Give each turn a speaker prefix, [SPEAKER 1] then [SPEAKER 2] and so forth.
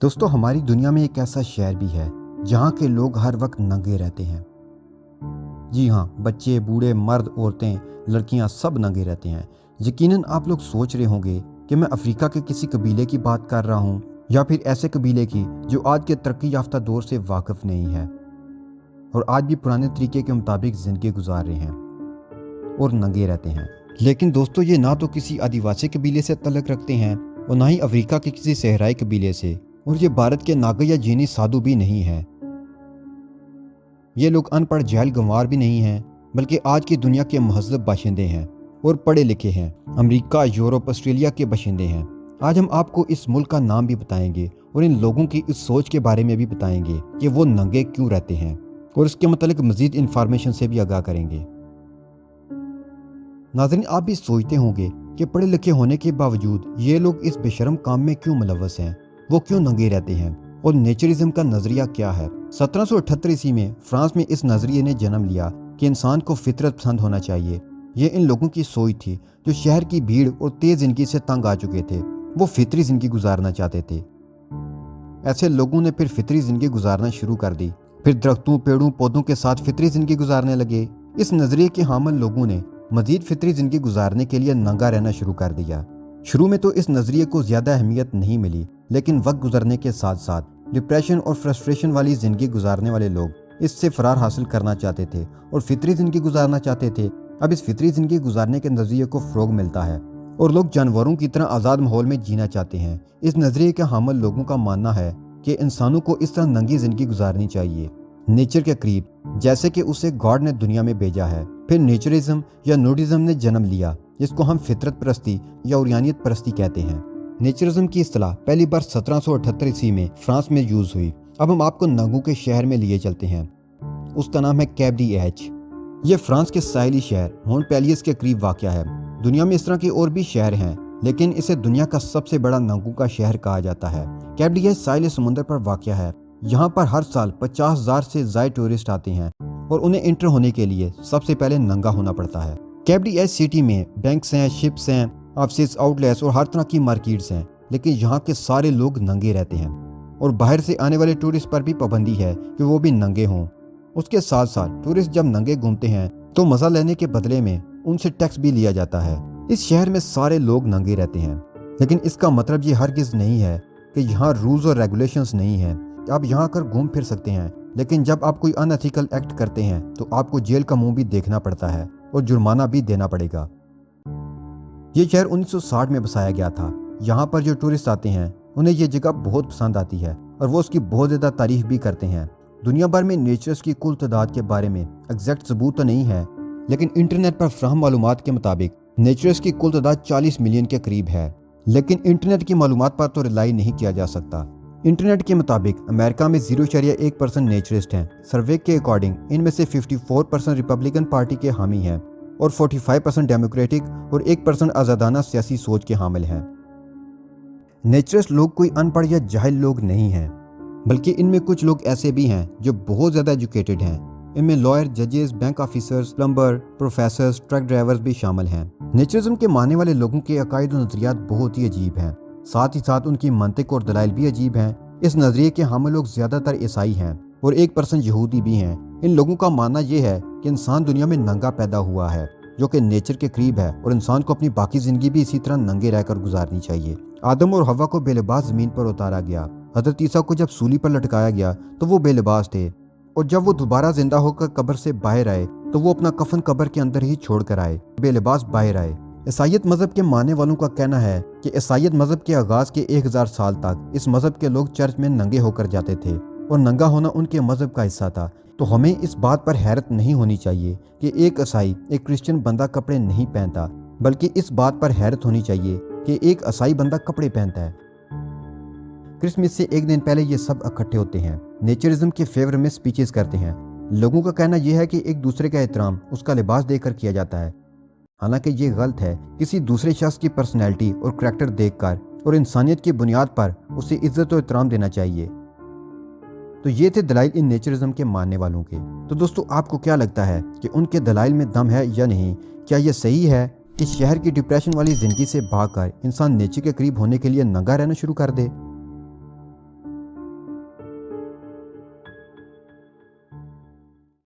[SPEAKER 1] दोस्तों, हमारी दुनिया में एक ऐसा शहर भी है जहाँ के लोग हर वक्त नंगे रहते हैं। जी हाँ, बच्चे, बूढ़े, मर्द, औरतें, लड़कियाँ सब नंगे रहते हैं। यकीनन आप लोग सोच रहे होंगे कि मैं अफ्रीका के किसी कबीले की बात कर रहा हूँ या फिर ऐसे कबीले की जो आज के तरक्की याफ्ता दौर से वाकिफ नहीं है और आज भी पुराने तरीके के मुताबिक ज़िंदगी गुजार रहे हैं और नंगे रहते हैं। लेकिन दोस्तों, ये ना तो किसी आदिवासी कबीले से तल्लुक़ रखते हैं और ना ही अफ्रीका के किसी सहराई कबीले से, और ये भारत के नागा या जीनी साधु भी नहीं है। ये लोग अनपढ़ जहल गंवार भी नहीं हैं, बल्कि आज की दुनिया के महज़ब बाशिंदे हैं और पढ़े लिखे हैं। अमेरिका, यूरोप, ऑस्ट्रेलिया के बाशिंदे हैं। आज हम आपको इस मुल्क का नाम भी बताएंगे और इन लोगों की इस सोच के बारे में भी बताएंगे कि वो नंगे क्यों रहते हैं, और इसके मतलब मज़ीद इंफॉर्मेशन से भी आगाह करेंगे। नाज़रीन, आप भी सोचते होंगे कि पढ़े लिखे होने के बावजूद ये लोग इस बेशर्म काम में क्यों मुलव्वस हैं, वो क्यों नंगे रहते हैं और नेचरिज्म का नजरिया क्या है। 1778 ईस्वी में फ्रांस में इस नजरिए ने जन्म लिया कि इंसान को फितरत पसंद होना चाहिए। ये इन लोगों की सोच थी जो शहर की भीड़ और तेज जिंदगी से तंग आ चुके थे। वो फितरी जिंदगी गुजारना चाहते थे। ऐसे लोगों ने फिर फितरी जिंदगी गुजारना शुरू कर दी। फिर दरख्तों, पेड़ों, पौधों के साथ फितरी जिंदगी गुजारने लगे। इस नजरिए के हामिल लोगों ने मजीद फितरी जिंदगी गुजारने के लिए नंगा रहना शुरू कर दिया। शुरू में तो इस नजरिए को ज्यादा अहमियत नहीं मिली, लेकिन वक्त गुजरने के साथ साथ डिप्रेशन और फ्रस्ट्रेशन वाली जिंदगी गुजारने वाले लोग इससे फरार हासिल करना चाहते थे और फितरी जिंदगी गुजारना चाहते थे। अब इस फितरी जिंदगी गुजारने के नजरिए को फ़रोग मिलता है और लोग जानवरों की तरह आज़ाद माहौल में जीना चाहते हैं। इस नजरिए के हामिल लोगों का मानना है कि इंसानों को इस तरह नंगी जिंदगी गुजारनी चाहिए, नेचर के करीब, जैसे कि उसे गॉड ने दुनिया में भेजा है। फिर नेचरिज्म या नूडिज्म ने जन्म लिया, जिसको हम फितरत परस्ती या उरियानियत परस्ती कहते हैं। नेचरिज्म की इस्तिलाह पहली बार 1778 ईस्वी में फ्रांस में यूज हुई। अब हम आपको नंगों के शहर में लिए चलते हैं। उसका नाम है कैप डी एच। ये फ्रांस के साहिली शहर मोंटपेलियर के करीब वाक़या है। दुनिया में इस तरह के और भी शहर हैं, लेकिन इसे दुनिया का सबसे बड़ा नंगों का शहर कहा जाता है। कैप डी एच साहिल समुद्र पर वाक़या है। यहाँ पर हर साल 50,000 से ज़्यादा टूरिस्ट आते हैं और उन्हें इंटर होने के लिए सबसे पहले नंगा होना पड़ता है। कैप डी एच सिटी में बैंक्स हैं, शिप्स हैं, ऑफिस, आउटलेट्स और हर तरह की मार्केट्स हैं, लेकिन यहाँ के सारे लोग नंगे रहते हैं और बाहर से आने वाले टूरिस्ट पर भी पाबंदी है कि वो भी नंगे हों। उसके साथ साथ टूरिस्ट जब नंगे घूमते हैं तो मज़ा लेने के बदले में उनसे टैक्स भी लिया जाता है। इस शहर में सारे लोग नंगे रहते हैं, लेकिन इसका मतलब ये हरगिज़ नहीं है कि यहाँ रूल्स और रेगुलेशंस नहीं हैं। आप यहाँ आकर घूम फिर सकते हैं, लेकिन जब आप कोई अनएथिकल एक्ट करते हैं तो आपको जेल का मुंह भी देखना पड़ता है और जुर्माना भी देना पड़ेगा। ये शहर 1960 में बसाया गया था। यहाँ पर जो टूरिस्ट आते हैं उन्हें ये जगह बहुत पसंद आती है और वो उसकी बहुत ज़्यादा तारीफ भी करते हैं। दुनिया भर में नेचर्स की कुल तादाद के बारे में एग्जैक्ट सबूत तो नहीं है, लेकिन इंटरनेट पर फ्राहम मालूमात के मुताबिक नेचर्स की कुल तादाद 40 मिलियन के करीब है। लेकिन इंटरनेट की मालूमात पर तो रिलाई नहीं किया जा सकता। इंटरनेट के मुताबिक अमेरिका में 0.1% नेचरिस्ट हैं। सर्वे के अकॉर्डिंग इनमें से 54% रिपब्लिकन पार्टी के हामी हैं और 45% डेमोक्रेटिक और 1% आज़ादाना सियासी सोच के हामिल हैं। नेचरिस्ट लोग कोई अनपढ़ या जाहिल लोग नहीं हैं, बल्कि इनमें कुछ लोग ऐसे भी हैं जो बहुत ज़्यादा एजुकेटेड हैं। इनमें लॉयर, जजेस, bank officers, plumber, professors, truck drivers भी शामिल हैं। नेचरिज्म के मानने वाले लोगों के अकायद और नज़रियात बहुत ही अजीब हैं, साथ ही साथ उनकी मंतिक और दलाइल भी अजीब हैं। इस नज़रिए के हामिल लोग ज़्यादातर ईसाई हैं और 1% यहूदी भी हैं। इन लोगों का मानना यह है कि इंसान दुनिया में नंगा पैदा हुआ है, जो कि नेचर के करीब है, और इंसान को अपनी बाकी ज़िंदगी भी इसी तरह नंगे रहकर गुजारनी चाहिए। आदम और हवा को बेलिबास ज़मीन पर उतारा गया। हज़रत ईसा को जब सूली पर लटकाया गया तो वो बेलिबास थे, और जब वो दोबारा जिंदा होकर कब्र से बाहर आए तो वो अपना कफन कब्र के अंदर ही छोड़ कर आए, बेलिबास बाहर आए। ईसाईयत मज़हब के मानने वालों का कहना है कि ईसाईयत मज़हब के आगाज़ के 1000 साल तक इस मज़हब के लोग चर्च में नंगे होकर जाते थे और नंगा होना उनके मज़हब का हिस्सा था। तो हमें इस बात पर हैरत नहीं होनी चाहिए कि एक ईसाई, एक क्रिश्चियन बंदा कपड़े नहीं पहनता, बल्कि इस बात पर हैरत होनी चाहिए कि एक ईसाई बंदा कपड़े पहनता है। क्रिसमस से एक दिन पहले ये सब इकट्ठे होते हैं, नेचरिज्म के फेवर में स्पीचेस करते हैं। लोगों का कहना यह है कि एक दूसरे का एहतराम उसका लिबास देखकर किया जाता है, हालांकि ये गलत है। किसी दूसरे शख्स की पर्सनैलिटी और करैक्टर देखकर और इंसानियत की बुनियाद पर उसे इज्जत और एहतराम देना चाहिए। तो ये थे दलाइल इन नेचरिज्म के मानने वालों के। तो दोस्तों, आपको क्या लगता है कि उनके दलाइल में दम है या नहीं? क्या ये सही है कि शहर की डिप्रेशन वाली जिंदगी से भागकर इंसान नेचर के करीब होने के लिए नंगा रहना शुरू कर दे?